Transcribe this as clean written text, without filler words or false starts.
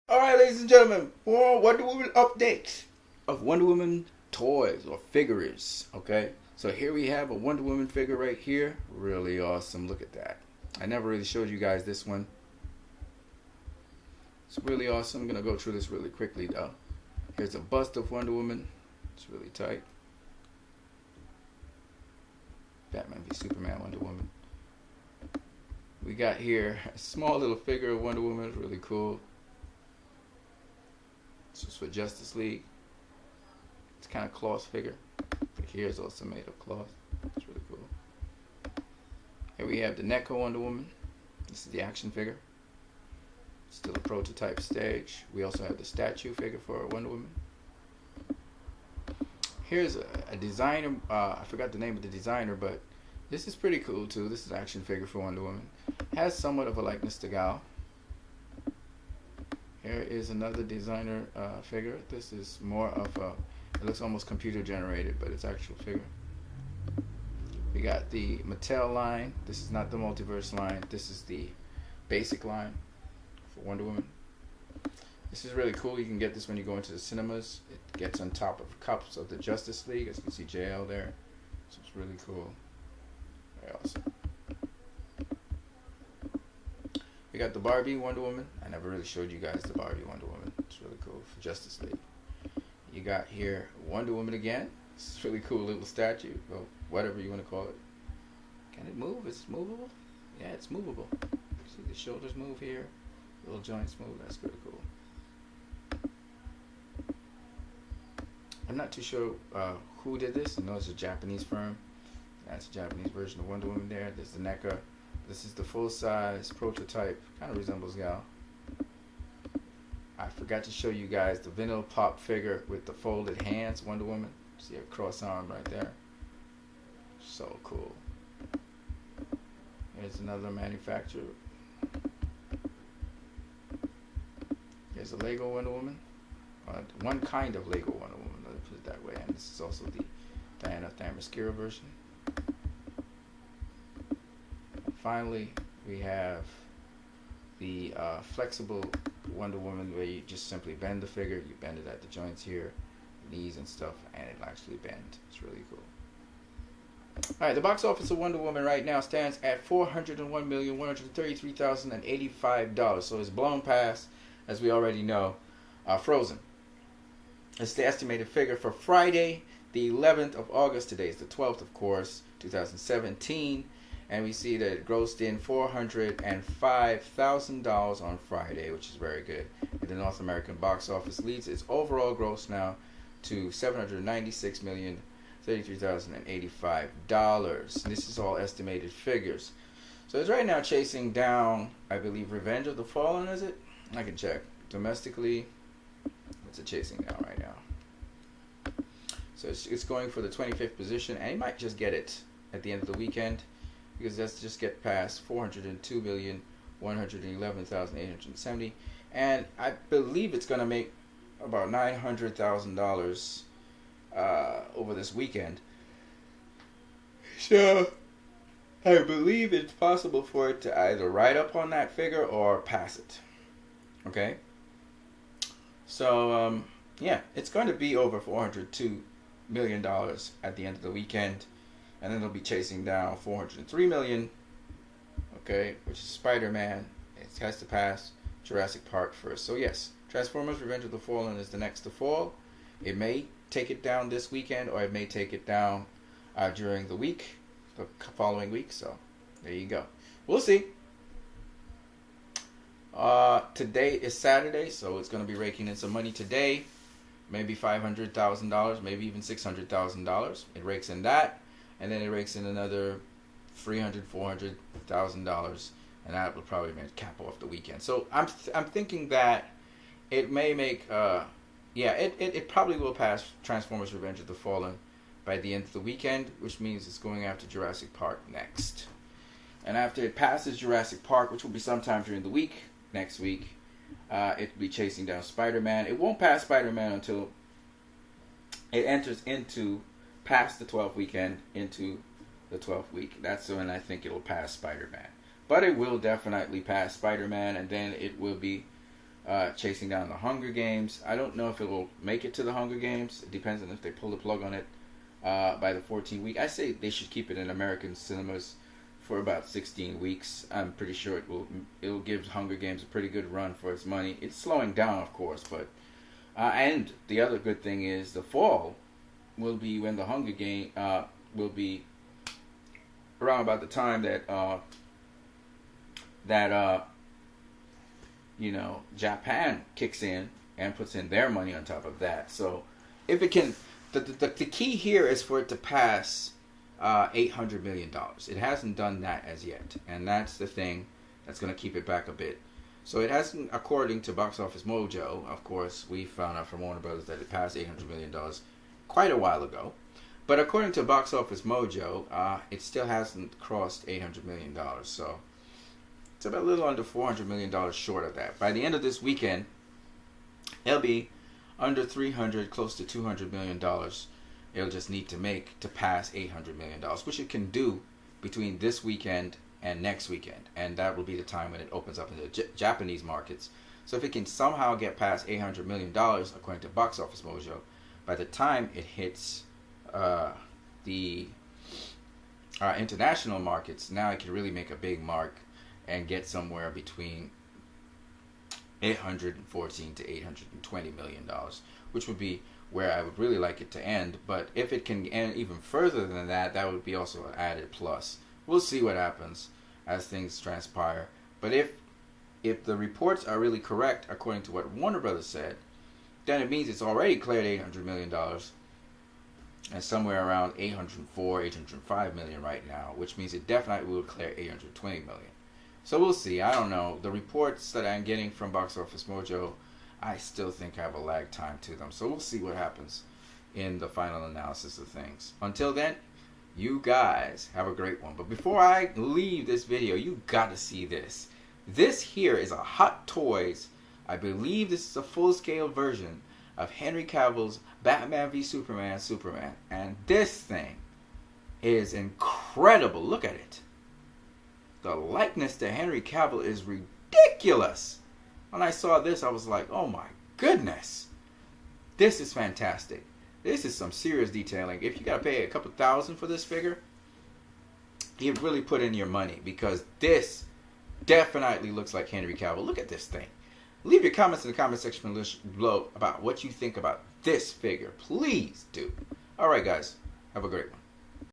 Alright, ladies and gentlemen, more Wonder Woman updates of Wonder Woman toys or figures. Okay, so here we have a Wonder Woman figure right here. Really awesome. Look at that. I never really showed you guys this one. It's really awesome. I'm going to go through this really quickly though. Here's a bust of Wonder Woman. It's really tight. Batman v Superman, Wonder Woman. We got here a small little figure of Wonder Woman. It's really cool. This is for Justice League. It's kind of cloth figure. Here is also made of cloth. It's really cool. Here we have the NECA Wonder Woman. This is the action figure. Still a prototype stage. We also have the statue figure for Wonder Woman. Here's a designer. I forgot the name of the designer, but this is pretty cool too. This is an action figure for Wonder Woman. Has somewhat of a likeness to Gal. Here is another designer figure. This is more of a, it looks almost computer generated, but it's actual figure. We got the Mattel line. This is not the multiverse line. This is the basic line for Wonder Woman. This is really cool. You can get this when you go into the cinemas. It gets on top of cups of the Justice League. As you can see JL there. So it's really cool. Very awesome. We got the Barbie Wonder Woman. I never really showed you guys the Barbie Wonder Woman. It's really cool for Justice League. You got here Wonder Woman again. It's a really cool little statue, or whatever you want to call it. Can it move? Is it movable? Yeah, it's movable. See the shoulders move here. Little joints move. That's pretty cool. I'm not too sure who did this. I know it's a Japanese firm. That's a Japanese version of Wonder Woman there. There's the NECA. This is the full-size prototype. Kind of resembles Gal. I forgot to show you guys the vinyl pop figure with the folded hands, Wonder Woman. See a cross arm right there. So cool. Here's another manufacturer. Here's a Lego Wonder Woman. One kind of Lego Wonder Woman, let me put it that way. And this is also the Diana Themyscira version. Finally, we have the flexible Wonder Woman where you just simply bend the figure. You bend it at the joints here, knees and stuff, and it'll actually bend. It's really cool. Alright, the box office of Wonder Woman right now stands at $401,133,085. So it's blown past, as we already know, Frozen. It's the estimated figure for Friday, the 11th of August. Today is the 12th, of course, 2017. And we see that it grossed in $405,000 on Friday, which is very good. And the North American box office leads its overall gross now to $796,033,085. This is all estimated figures. So it's right now chasing down, I believe, Revenge of the Fallen, is it? I can check. Domestically, what's it chasing down right now? So it's going for the 25th position, and it might just get it at the end of the weekend, because that's just get past 402,111,870, and I believe it's going to make about $900,000 over this weekend. So I believe it's possible for it to either ride up on that figure or pass it. Okay, so yeah, it's going to be over $402 million at the end of the weekend. And then it'll be chasing down 403 million, okay, which is Spider-Man. It has to pass Jurassic Park first. So yes, Transformers Revenge of the Fallen is the next to fall. It may take it down this weekend, or it may take it down during the week, the following week. So there you go. We'll see. Today is Saturday, so it's going to be raking in some money today. Maybe $500,000, maybe even $600,000. It rakes in that. And then it rakes in another $400,000, and that will probably cap off the weekend. So I'm thinking that it may make it probably will pass Transformers Revenge of the Fallen by the end of the weekend, which means it's going after Jurassic Park next. And after it passes Jurassic Park, which will be sometime during the week next week, it will be chasing down Spider-Man. It won't pass Spider-Man until it enters into past the 12th weekend into the 12th week. That's when I think it'll pass Spider-Man. But it will definitely pass Spider-Man, and then it will be chasing down the Hunger Games. I don't know if it will make it to the Hunger Games. It depends on if they pull the plug on it by the 14th week. I say they should keep it in American cinemas for about 16 weeks. I'm pretty sure it'll give Hunger Games a pretty good run for its money. It's slowing down, of course, but and the other good thing is the fall will be when the Hunger Game will be around about the time that Japan kicks in and puts in their money on top of that. So if it can, the key here is for it to pass $800 million. It hasn't done that as yet, and that's the thing that's going to keep it back a bit. So it hasn't, according to Box Office Mojo. Of course, we found out from Warner Brothers that it passed $800 million quite a while ago. But according to Box Office Mojo, it still hasn't crossed $800 million. So it's about a little under $400 million short of that. By the end of this weekend, it'll be under $300, close to $200 million. It'll just need to make to pass $800 million, which it can do between this weekend and next weekend. And that will be the time when it opens up in the Japanese markets. So if it can somehow get past $800 million, according to Box Office Mojo, by the time it hits the international markets, now it can really make a big mark and get somewhere between $814 to $820 million, which would be where I would really like it to end. But if it can end even further than that, that would be also an added plus. We'll see what happens as things transpire. But if the reports are really correct, according to what Warner Brothers said, then it means it's already cleared $800 million, and somewhere around 804, 805 million right now, which means it definitely will clear 820 million. So we'll see. I don't know. The reports that I'm getting from Box Office Mojo, I still think have a lag time to them. So we'll see what happens in the final analysis of things. Until then, you guys have a great one. But before I leave this video, you got to see this. This here is a Hot Toys. I believe this is a full-scale version of Henry Cavill's Batman v Superman. And this thing is incredible. Look at it. The likeness to Henry Cavill is ridiculous. When I saw this, I was like, oh my goodness. This is fantastic. This is some serious detailing. If you got to pay a couple $1,000 for this figure, you really put in your money, because this definitely looks like Henry Cavill. Look at this thing. Leave your comments in the comment section below about what you think about this figure. Please do. Alright guys, have a great one.